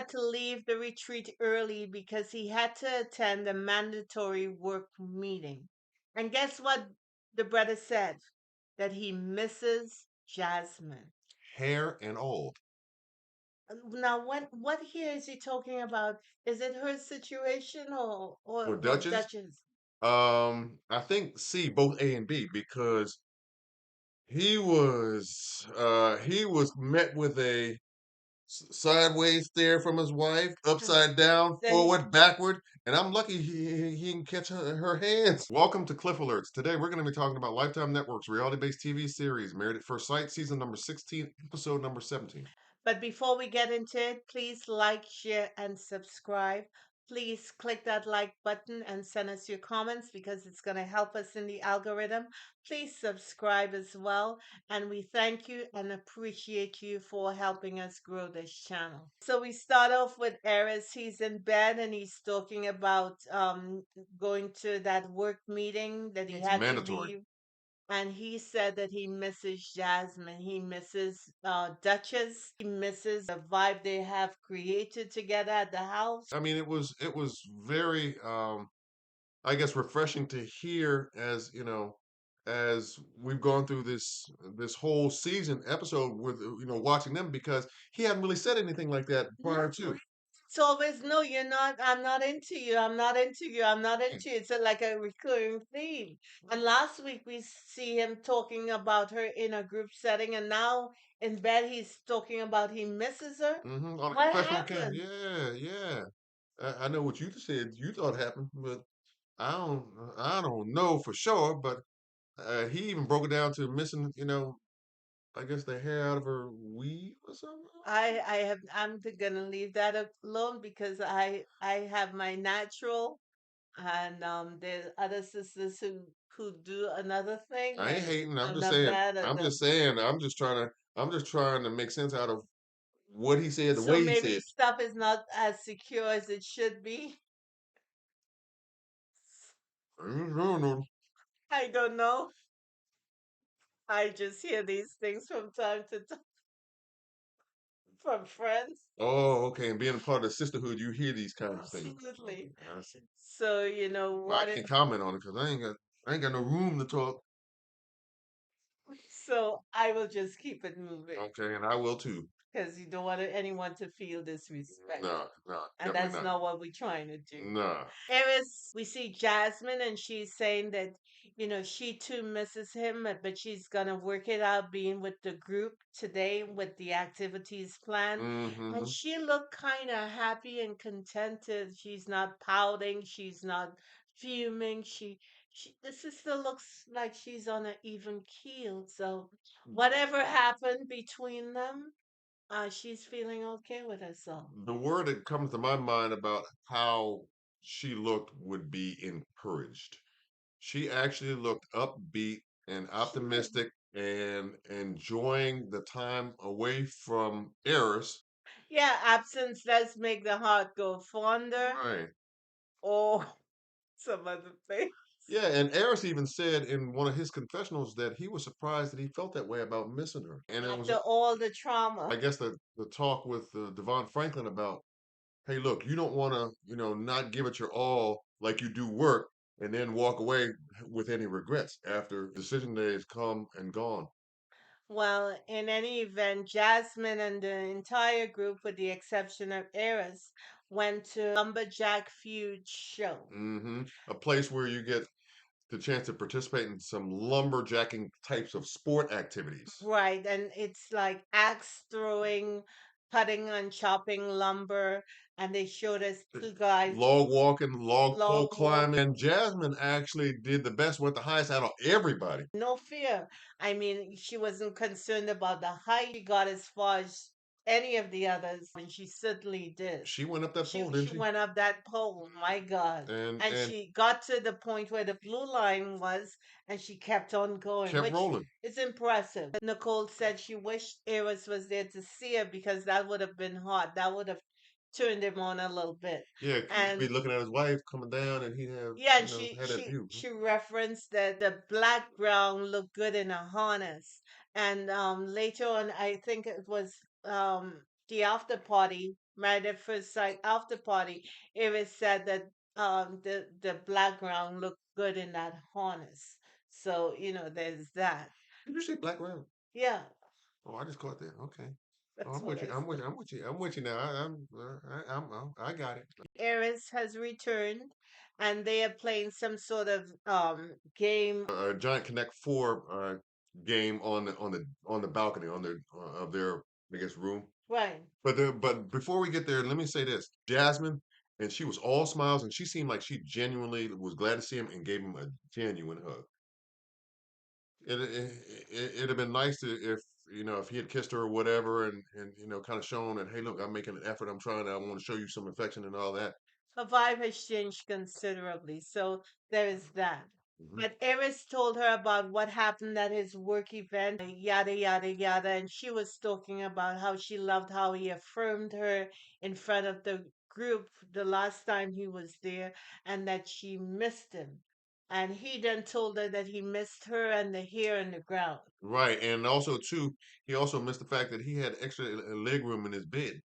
had to leave the retreat early because he had to attend a mandatory work meeting. And guess what the brother said? That he misses Jasmine. Hair and old. Now, what here is he talking about? Is it her situation For or Duchess, Duchess? I think C, both A and B, because he was met with a sideways stare from his wife, upside down, Then forward, backward, and I'm lucky he can catch her hands. Welcome to Cliff Alerts. Today we're going to be talking about Lifetime Network's reality-based TV series, Married at First Sight, season number 16, episode number 17. But before we get into it, please like, share, and subscribe. Please click that like button and send us your comments because it's going to help us in the algorithm. Please subscribe as well. And we thank you and appreciate you for helping us grow this channel. So we start off with Aris. He's in bed and he's talking about going to that work meeting that he It's had to mandatory. leave, and he said that he misses Jasmine. He misses Duchess. He misses the vibe they have created together at the house. I mean, it was very I guess refreshing to hear as as we've gone through this whole season episode with watching them because he hadn't really said anything like that No, prior to. it's always no, you're not. I'm not into you. I'm not into you. I'm not Right. into you. It's like a recurring theme. And last week we see him talking about her in a group setting, and now in bed he's talking about he misses her. On a What confessional account. happened? Yeah, yeah. I know what you said you thought happened, but I don't know for sure. But he even broke it down to missing, I guess the hair out of her weave or something. I'm gonna leave that alone because I have my natural, and there's other sisters who do another thing, I ain't and hating. I'm I'm just not saying. bad at I'm them. just saying. I'm just trying to make sense out of what he said, the So way he maybe said. stuff is not as secure as it should be. No. I don't know. I just hear these things from time to time from friends. Oh, okay. And being a part of the sisterhood, you hear these kinds of things. Absolutely. Okay, I see. So you know Well, I what it. can't comment on it because I ain't got no room to talk. So I will just keep it moving Okay, and I will too. because you don't want anyone to feel No, disrespected. no, And definitely that's not. not what we're trying to do. Nah. Aris, we see Jasmine, and she's saying that, she too misses him, but she's gonna work it out being with the group today with the activities planned. And Mm-hmm. she looked kind of happy and contented. She's not pouting, she's not fuming. The sister looks like she's on an even keel. So whatever happened between them, she's feeling okay with herself. The word that comes to my mind about how she looked would be encouraged. She actually looked upbeat and She did. optimistic and enjoying the time away from Aris. Yeah, absence does make the heart go fonder Right. or some other thing. Yeah, and Aris even said in one of his confessionals that he was surprised that he felt that way about missing her. And it was, After all the trauma. I guess, the talk with Devon Franklin about, hey, look, you don't want to, not give it your all like you do work and then walk away with any regrets after decision day has come and gone. Well, in any event, Jasmine and the entire group, with the exception of Aris, went to Lumberjack Feud show. A place where you get the chance to participate in some lumberjacking types of sport activities. Right, and it's like axe throwing, cutting and chopping lumber, and they showed us two guys Log walking, log pole log climbing, walking. and Jasmine actually did the best, went the highest out of everybody. No fear. I mean, she wasn't concerned about the height. She got as far as any of the others, and she certainly did. She went up that pole, didn't She she? went up that pole, my God. And And she got to the point where the blue line was, and she kept on going, kept which rolling. is impressive. Nicole said she wished Aris was there to see her because that would have been hot. That would have turned him on a little bit. Yeah, he'd be And looking at his wife coming down, and he'd have, yeah, and she had that she view. she referenced that the black brown looked good in a harness. And later on, I think it was the after party. Married at First Sight after party, Aris said that the background looked good in that harness. So, there's that. Did you say black round? Yeah, Oh, I just caught that. Okay. Oh, that's I'm what with you. I I'm with said. you. I'm with you. I'm with you now. I got it. Aris has returned and they are playing some sort of game. A giant Connect Four game on the balcony on their of their I guess room. Right. But before we get there, let me say this: Jasmine, and she was all smiles, and she seemed like she genuinely was glad to see him and gave him a genuine hug. It'd have been nice to if if he had kissed her or whatever, and kind of shown that hey, look, I'm making an effort. I want to show you some affection and all that. Her vibe has changed considerably. So there is that. Hmm. But Eris told her about what happened at his work event, yada, yada, yada. And she was talking about how she loved how he affirmed her in front of the group the last time he was there and that she missed him. And he then told her that he missed her and the hair and the ground. Right, and also too, he also missed the fact that he had extra leg room in his bed,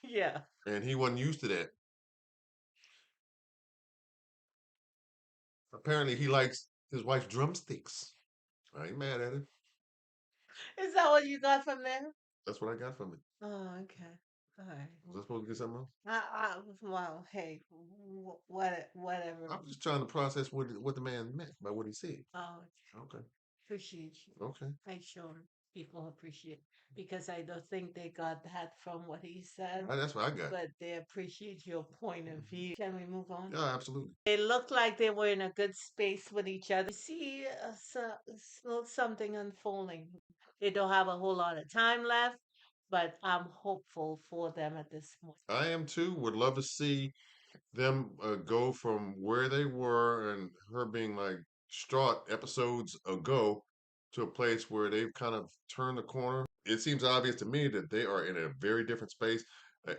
Yeah. and he wasn't used to that. Apparently, he likes his wife's drumsticks. I ain't mad at it. Is that what you got from there? That's what I got from it. Oh, okay. All right. Was I supposed to get something else? Well, hey, whatever. I'm just trying to process what the man meant by what he said. Oh, Okay, appreciate you. okay. I sure people appreciate because I don't think they got that from what he said, That's what I got. but they appreciate your point of view. Can we move on? Yeah, absolutely. They looked like they were in a good space with each other. You see something unfolding. They don't have a whole lot of time left, but I'm hopeful for them at this point. I am too. Would love to see them go from where they were and her being like distraught episodes ago to a place where they've kind of turned the corner. It seems obvious to me that they are in a very different space.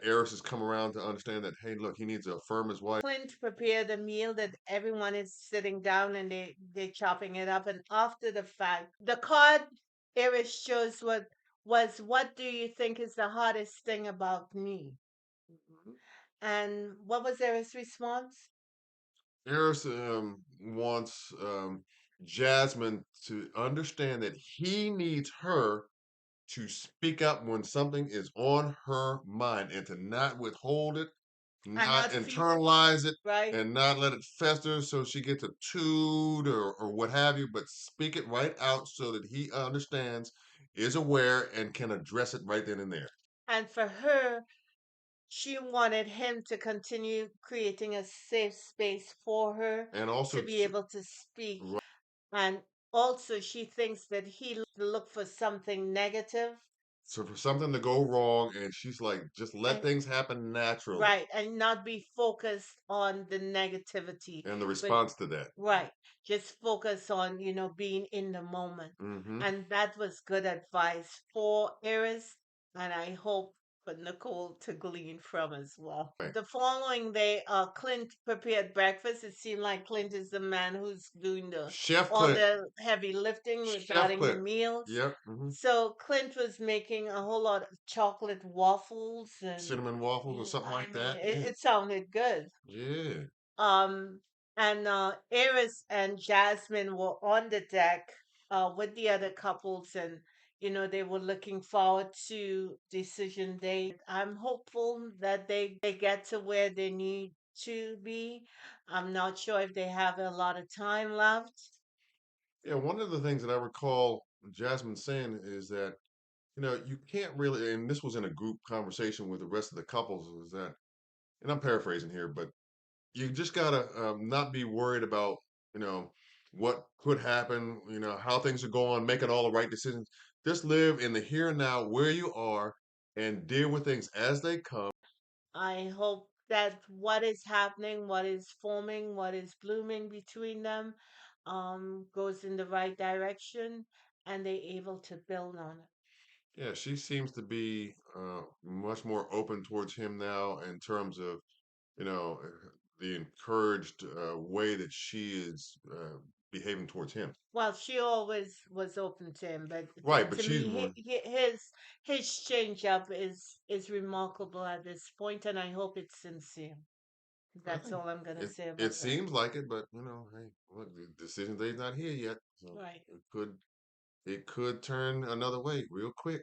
Aris has come around to understand that, hey, look, he needs to affirm his wife. Clint prepared a meal that everyone is sitting down and they're chopping it up. And after the fact, the card Aris shows what do you think is the hardest thing about me? And what was Aris' response? Aris wants Jasmine to understand that he needs her to speak up when something is on her mind and to not withhold it, And not not feel internalize it, right. and not let it fester so she gets a toot or what have you, but speak it right out so that he understands, is aware, and can address it right then and there. And for her, she wanted him to continue creating a safe space for her And to also, be able to speak. right, And also, she thinks that he look for something negative so for something to go wrong, and she's like, just let and things happen naturally. right, and not be focused on the negativity, And the but response to that. right, just focus on, being in the moment. Hmm. And that was good advice for Aries, and I hope for Nicole to glean from as well. Right. The following day, Clint prepared breakfast. It seemed like Clint is the man who's doing Chef all Clint. the heavy lifting Chef regarding the Clint. meals. Yep. Hmm. So Clint was making a whole lot of chocolate waffles, and Cinnamon waffles or something I like mean, that. it, Yeah. it sounded good. Yeah. Um, and Aris and Jasmine were on the deck with the other couples, and they were looking forward to decision day. I'm hopeful that they get to where they need to be. I'm not sure if they have a lot of time left. Yeah. One of the things that I recall Jasmine saying is that, you can't really, and this was in a group conversation with the rest of the couples, is that, and I'm paraphrasing here, but you just gotta not be worried about, you know, what could happen, how things are going, making all the right decisions. Just live in the here and now where you are and deal with things as they come. I hope that what is happening, what is forming, what is blooming between them goes in the right direction and they're able to build on it. Yeah, she seems to be much more open towards him now in terms of, the encouraged way that she is behaving towards him. Well, she always was open to him, but Right, but to she's me, more. his change up is remarkable at this point, and I hope it's sincere. I That's think all I'm gonna say it about that. seems like it, but hey, look, the decision day's not here yet, so Right. it could turn another way real quick.